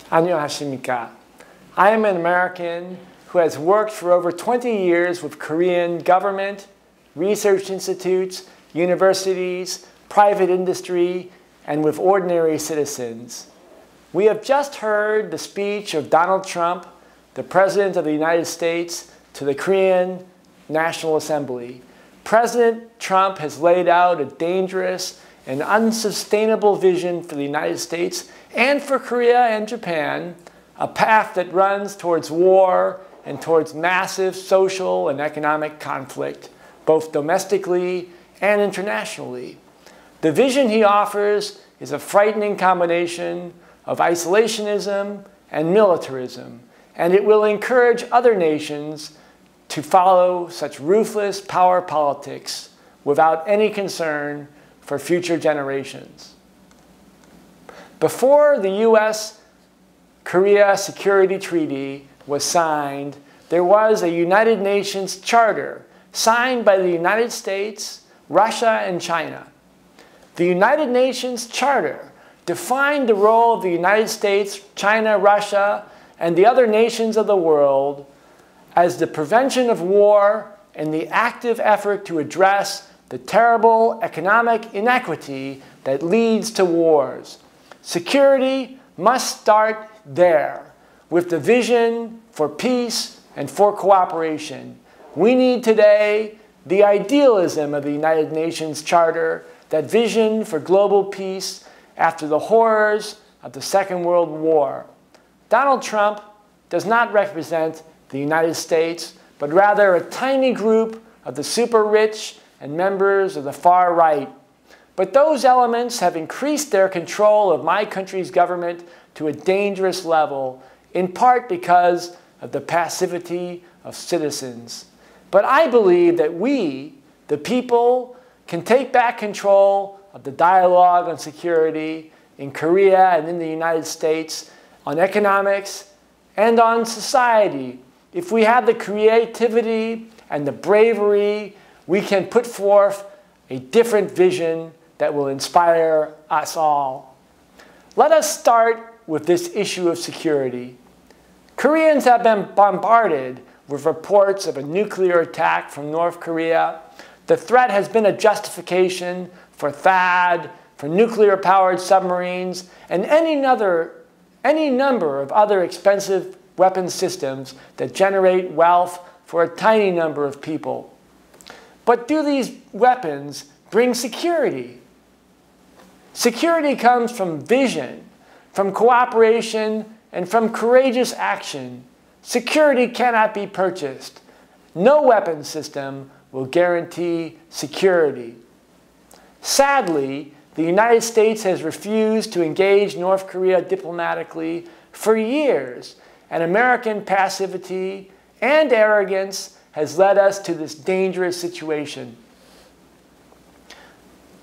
안녕하십니까. I am an American who has worked for over 20 years with Korean government, research institutes, universities, private industry, and with ordinary citizens. We have just heard the speech of Donald Trump, the President of the United States, to the Korean National Assembly. President Trump has laid out a dangerous and unsustainable vision for the United States and for Korea and Japan, a path that runs towards war and towards massive social and economic conflict, both domestically and internationally. The vision he offers is a frightening combination of isolationism and militarism, and it will encourage other nations to follow such ruthless power politics without any concern for future generations. Before the U.S.-Korea Security Treaty was signed, there was a United Nations Charter signed by the United States, Russia, and China. The United Nations Charter defined the role of the United States, China, Russia, and the other nations of the world as the prevention of war and the active effort to address the terrible economic inequity that leads to wars. Security must start there, with the vision for peace and for cooperation. We need today the idealism of the United Nations Charter, that vision for global peace after the horrors of the Second World War. Donald Trump does not represent the United States, but rather a tiny group of the super rich and members of the far right. But those elements have increased their control of my country's government to a dangerous level, in part because of the passivity of citizens. But I believe that we, the people, can take back control of the dialogue on security in Korea and in the United States, on economics and on society. If we have the creativity and the bravery, we can put forth a different vision that will inspire us all. Let us start with this issue of security. Koreans have been bombarded with reports of a nuclear attack from North Korea. The threat has been a justification for THAAD, for nuclear-powered submarines, and any number of other expensive weapon systems that generate wealth for a tiny number of people. But do these weapons bring security? Security comes from vision, from cooperation, and from courageous action. Security cannot be purchased. No weapon system will guarantee security. Sadly, the United States has refused to engage North Korea diplomatically for years, and American passivity and arrogance has led us to this dangerous situation.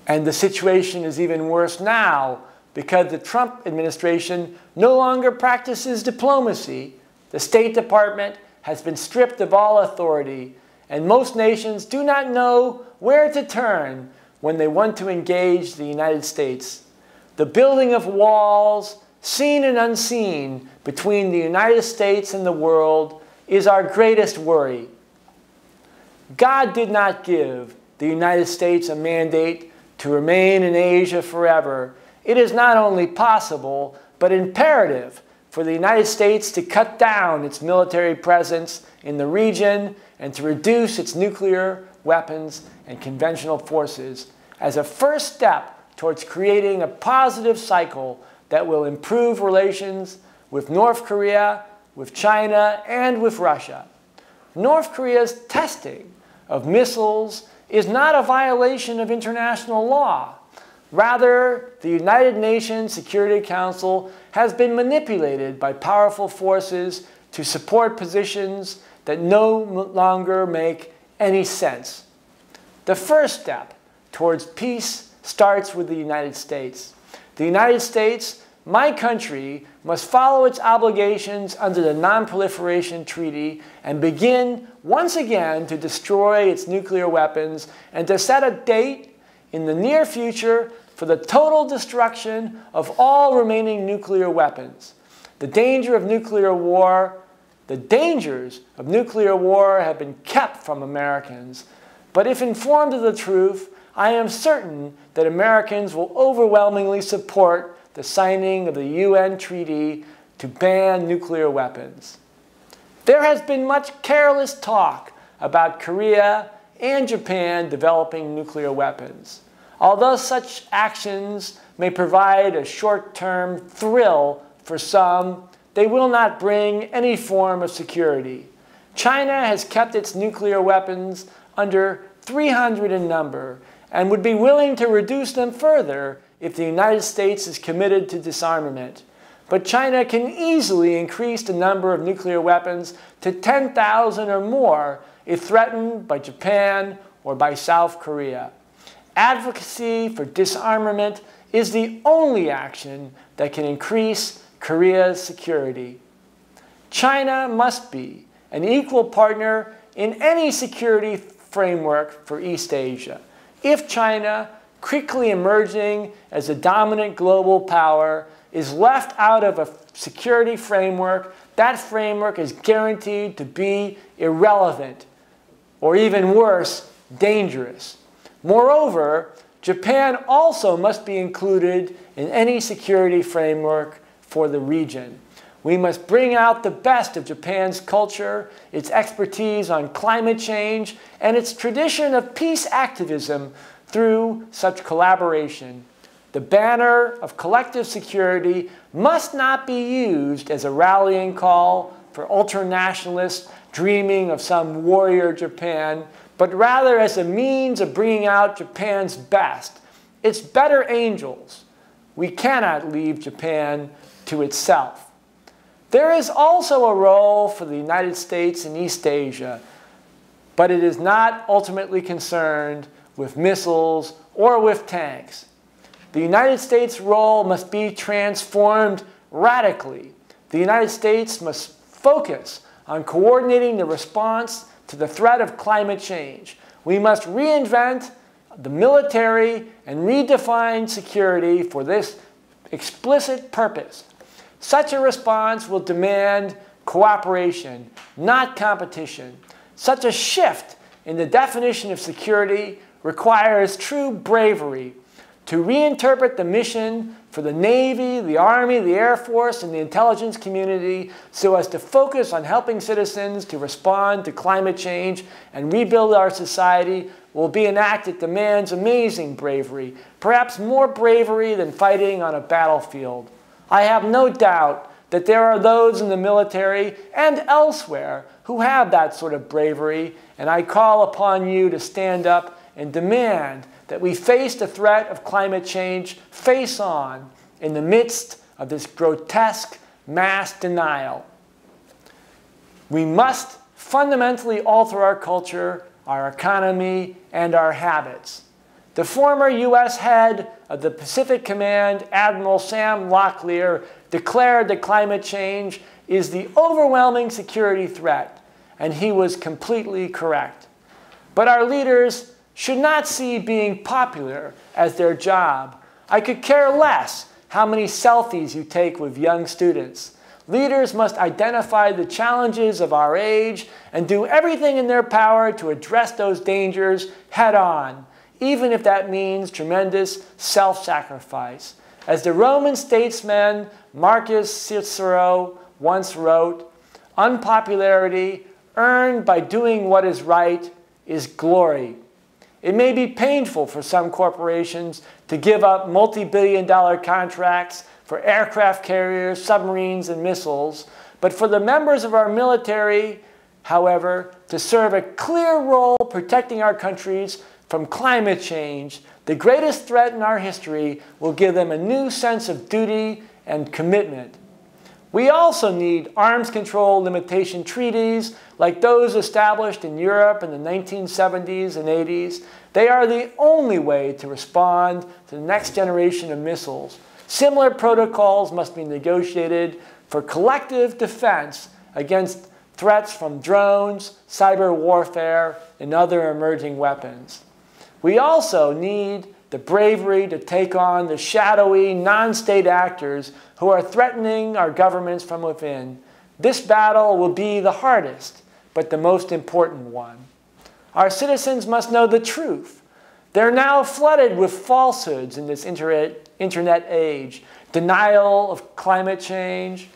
And the situation is even worse now because the Trump administration no longer practices diplomacy. The State Department has been stripped of all authority, and most nations do not know where to turn when they want to engage the United States. The building of walls, seen and unseen, between the United States and the world is our greatest worry. God did not give the United States a mandate to remain in Asia forever. It is not only possible, but imperative for the United States to cut down its military presence in the region and to reduce its nuclear weapons and conventional forces as a first step towards creating a positive cycle that will improve relations with North Korea, with China, and with Russia. North Korea's testing of missiles is not a violation of international law. Rather, the United Nations Security Council has been manipulated by powerful forces to support positions that no longer make any sense. The first step towards peace starts with the United States. The United States, my country, must follow its obligations under the Non-Proliferation Treaty and begin once again to destroy its nuclear weapons and to set a date in the near future for the total destruction of all remaining nuclear weapons. The dangers of nuclear war have been kept from Americans. But if informed of the truth, I am certain that Americans will overwhelmingly support the signing of the UN treaty to ban nuclear weapons. There has been much careless talk about Korea and Japan developing nuclear weapons. Although such actions may provide a short-term thrill for some, they will not bring any form of security. China has kept its nuclear weapons under 300 in number and would be willing to reduce them further if the United States is committed to disarmament. But China can easily increase the number of nuclear weapons to 10,000 or more if threatened by Japan or by South Korea. Advocacy for disarmament is the only action that can increase Korea's security. China must be an equal partner in any security framework for East Asia. If China, quickly emerging as a dominant global power, is left out of a security framework, that framework is guaranteed to be irrelevant, or even worse, dangerous. Moreover, Japan also must be included in any security framework for the region. We must bring out the best of Japan's culture, its expertise on climate change, and its tradition of peace activism through such collaboration. The banner of collective security must not be used as a rallying call for ultranationalists dreaming of some warrior Japan, but rather as a means of bringing out Japan's best, its better angels. We cannot leave Japan to itself. There is also a role for the United States in East Asia, but it is not ultimately concerned with missiles or with tanks. The United States' role must be transformed radically. The United States must focus on coordinating the response to the threat of climate change. We must reinvent the military and redefine security for this explicit purpose. Such a response will demand cooperation, not competition. Such a shift in the definition of security requires true bravery. To reinterpret the mission for the Navy, the Army, the Air Force, and the intelligence community so as to focus on helping citizens to respond to climate change and rebuild our society will be an act that demands amazing bravery, perhaps more bravery than fighting on a battlefield. I have no doubt that there are those in the military and elsewhere who have that sort of bravery, and I call upon you to stand up and demand that we face the threat of climate change face on in the midst of this grotesque mass denial. We must fundamentally alter our culture, our economy, and our habits. The former U.S. head of the Pacific Command, Admiral Sam Locklear, declared that climate change is the overwhelming security threat, and he was completely correct. But our leaders should not see being popular as their job. I could care less how many selfies you take with young students. Leaders must identify the challenges of our age and do everything in their power to address those dangers head on, even if that means tremendous self-sacrifice. As the Roman statesman Marcus Cicero once wrote, "Unpopularity earned by doing what is right is glory." It may be painful for some corporations to give up multi-billion-dollar contracts for aircraft carriers, submarines, and missiles, but for the members of our military, however, to serve a clear role protecting our countries from climate change, the greatest threat in our history, will give them a new sense of duty and commitment. We also need arms control limitation treaties like those established in Europe in the 1970s and 80s. They are the only way to respond to the next generation of missiles. Similar protocols must be negotiated for collective defense against threats from drones, cyber warfare, and other emerging weapons. We also need the bravery to take on the shadowy, non-state actors who are threatening our governments from within. This battle will be the hardest, but the most important one. Our citizens must know the truth. They're now flooded with falsehoods in this internet age. Denial of climate change,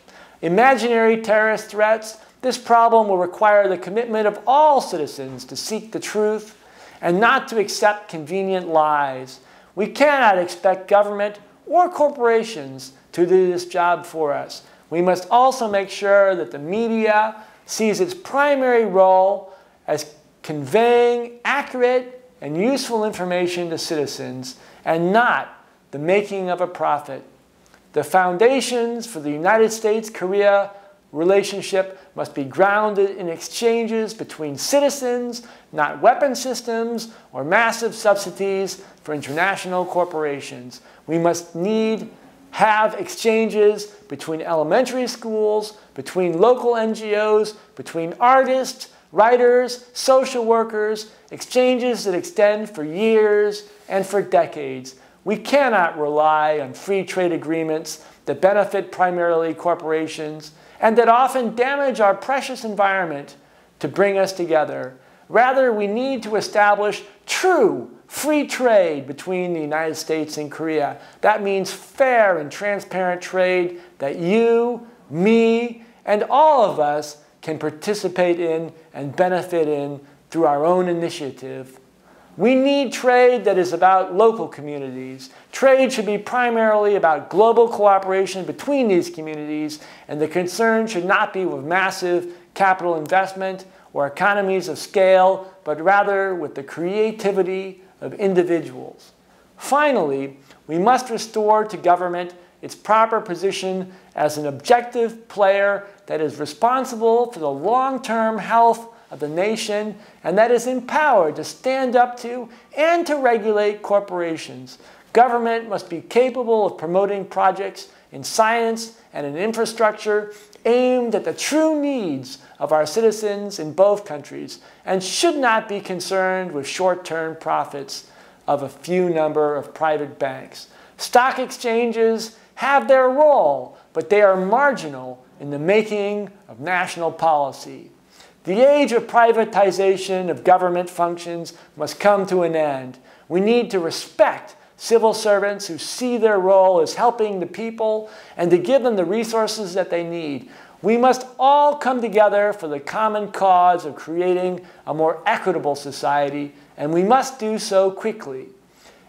imaginary terrorist threats. This problem will require the commitment of all citizens to seek the truth and not to accept convenient lies. We cannot expect government or corporations to do this job for us. We must also make sure that the media sees its primary role as conveying accurate and useful information to citizens and not the making of a profit. The foundations for the United States-Korea relationship must be grounded in exchanges between citizens, not weapon systems or massive subsidies for international corporations. We must have exchanges between elementary schools, between local NGOs, between artists, writers, social workers, exchanges that extend for years and for decades. We cannot rely on free trade agreements that benefit primarily corporations and that often damage our precious environment to bring us together. Rather, we need to establish true free trade between the United States and Korea. That means fair and transparent trade that you, me, and all of us can participate in and benefit in through our own initiative. We need trade that is about local communities. Trade should be primarily about global cooperation between these communities, and the concern should not be with massive capital investment or economies of scale, but rather with the creativity of individuals. Finally, we must restore to government its proper position as an objective player that is responsible for the long-term health of the nation and that is empowered to stand up to and to regulate corporations. Government must be capable of promoting projects in science and in infrastructure aimed at the true needs of our citizens in both countries and should not be concerned with short-term profits of a few number of private banks. Stock exchanges have their role, but they are marginal in the making of national policy. The age of privatization of government functions must come to an end. We need to respect civil servants who see their role as helping the people and to give them the resources that they need. We must all come together for the common cause of creating a more equitable society, and we must do so quickly.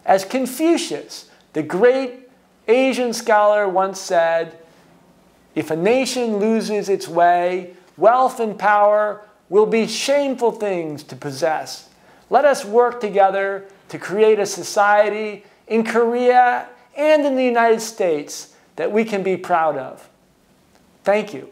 As Confucius, the great Asian scholar, once said, "If a nation loses its way, wealth and power will be shameful things to possess." Let us work together to create a society in Korea and in the United States that we can be proud of. Thank you.